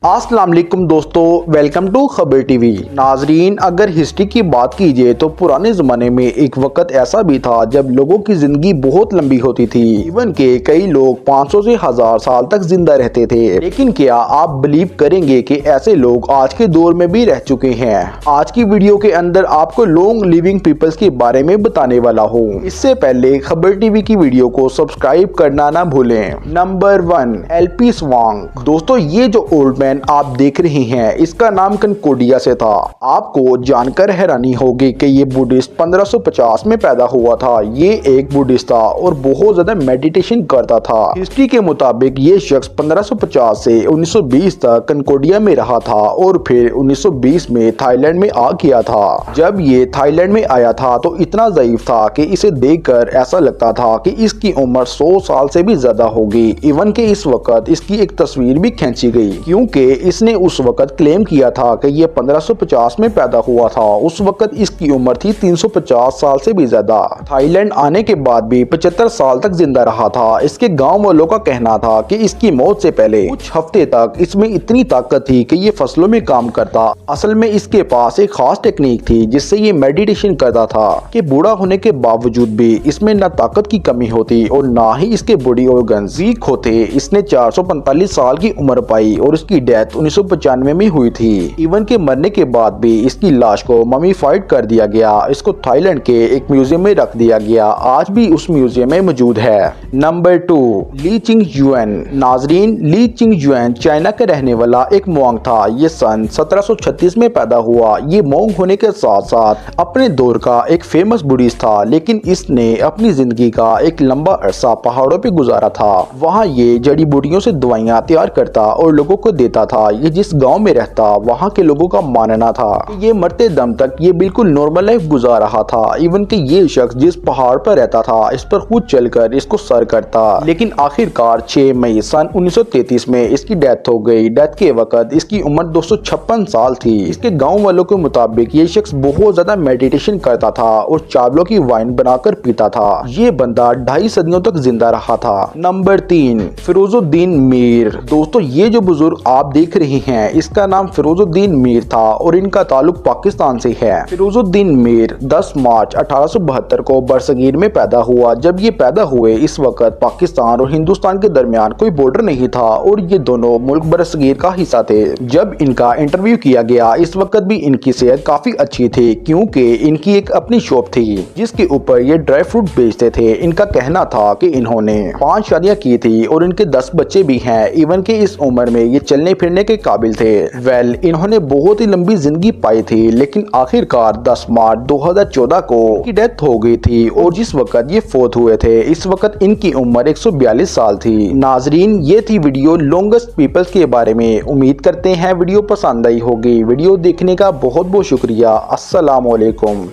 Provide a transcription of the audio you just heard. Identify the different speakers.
Speaker 1: अस्सलाम वालेकुम दोस्तों, वेलकम टू खबर टीवी। नाजरीन, अगर हिस्ट्री की बात कीजिए तो पुराने ज़माने में एक वक्त ऐसा भी था जब लोगों की ज़िंदगी बहुत लंबी होती थी। इवन के कई लोग 500 से 1000 साल तक जिंदा रहते थे। लेकिन क्या आप बिलीव करेंगे कि ऐसे लोग आज के दौर में भी रह चुके हैं। आज की वीडियो के अंदर आपको लॉन्ग लिविंग पीपल्स के बारे में बताने वाला हूँ। इससे पहले खबर टीवी की वीडियो को सब्सक्राइब करना ना भूलें। नंबर 1, एलपी स्वांग। दोस्तों, ये जो ओल्ड मैन आप देख रहे हैं, इसका नाम कंकोडिया से था। आपको जानकर हैरानी होगी कि ये बुद्धिस्ट 1550 में पैदा हुआ था। ये एक बुद्धिस्ट था और बहुत ज्यादा मेडिटेशन करता था। हिस्ट्री के मुताबिक ये शख्स 1550 से 1920 तक कंकोडिया में रहा था और फिर 1920 में थाईलैंड में आ गया था। जब ये थाईलैंड में आया था तो इतना ज़ईफ था कि इसे देखकर ऐसा लगता था कि इसकी उम्र 100 साल से भी ज्यादा होगी। इवन के इस वक्त इसकी एक तस्वीर भी खींची गई, क्योंकि इसने उस वक्त क्लेम किया था कि ये 1550 में पैदा हुआ था। उस वक्त इसकी उम्र थी 350 साल से भी ज्यादा। थाईलैंड आने के बाद भी 75 साल तक जिंदा रहा था। इसके गांव वालों का कहना था कि इसकी मौत से पहले कुछ हफ्ते तक इसमें इतनी ताकत थी कि ये फसलों में काम करता। असल में इसके पास एक खास टेक्निक थी जिससे ये मेडिटेशन करता था कि बूढ़ा होने के बावजूद भी इसमें न ताकत की कमी होती और ना ही इसके बॉडी ऑर्गन वीक होते। इसने 445 साल की उम्र पाई और इसकी डेथ 1995 में हुई थी। इवन के मरने के बाद भी इसकी लाश को ममीफाइड कर दिया गया। इसको थाईलैंड के एक म्यूजियम में रख दिया गया। आज भी उस म्यूजियम में मौजूद है। नंबर 2, ली चिंग जुएन। नाजरीन, ली चिंग जुएन चाइना का रहने वाला एक मोंग था। ये सन 1736 में पैदा हुआ। ये मोंग होने के साथ साथ अपने दौर का एक फेमस बुद्धिस्ट था, लेकिन इसने अपनी जिंदगी का एक लंबा अरसा पहाड़ों पे गुजारा था। वहाँ ये जड़ी बूटियों से दवाइयाँ तैयार करता और लोगों को देता था। ये जिस गांव में रहता, वहाँ के लोगों का मानना था कि ये मरते दम तक ये बिल्कुल नॉर्मल लाइफ गुजार रहा था। इवन कि ये शख्स जिस पहाड़ पर रहता था, इस पर खुद चलकर इसको सर करता। लेकिन आखिरकार 6 मई सन 1933 में इसकी डेथ हो गई। डेथ के वक्त इसकी उम्र 256 साल थी। इसके गाँव वालों के मुताबिक ये शख्स बहुत ज्यादा मेडिटेशन करता था और चावलों की वाइन बनाकर पीता था। ये बंदा 2.5 सदियों तक जिंदा रहा था। नंबर 3, फिरोजुद्दीन मीर। दोस्तों, ये जो बुजुर्ग आप देख रहे हैं, इसका नाम फिरोजुद्दीन मीर था और इनका ताल्लुक पाकिस्तान से है। फिरोजुद्दीन मीर 10 मार्च 1872 को बरसगीर में पैदा हुआ। जब ये पैदा हुए, इस वक्त पाकिस्तान और हिंदुस्तान के दरमियान कोई बॉर्डर नहीं था और ये दोनों मुल्क बरसगीर का हिस्सा थे। जब इनका इंटरव्यू किया गया, इस वक्त भी इनकी सेहत काफी अच्छी थी, क्योंकि इनकी एक अपनी शॉप थी जिसके ऊपर ये ड्राई फ्रूट बेचते थे। इनका कहना था कि इन्होंने 5 शादियां की थी और इनके 10 बच्चे भी हैं। इवन के इस उम्र में ये चलने फिरने के काबिल थे। इन्होंने बहुत ही लंबी जिंदगी पाई थी, लेकिन आखिरकार 10 मार्च 2014 को इनकी डेथ हो गई थी और जिस वक्त ये फौत हुए थे, इस वक्त इनकी उम्र 142 साल थी। नाजरीन, ये थी वीडियो लॉन्गेस्ट पीपल्स के बारे में। उम्मीद करते हैं वीडियो पसंद आई होगी। वीडियो देखने का बहुत बहुत शुक्रिया। अस्सलाम वालेकुम।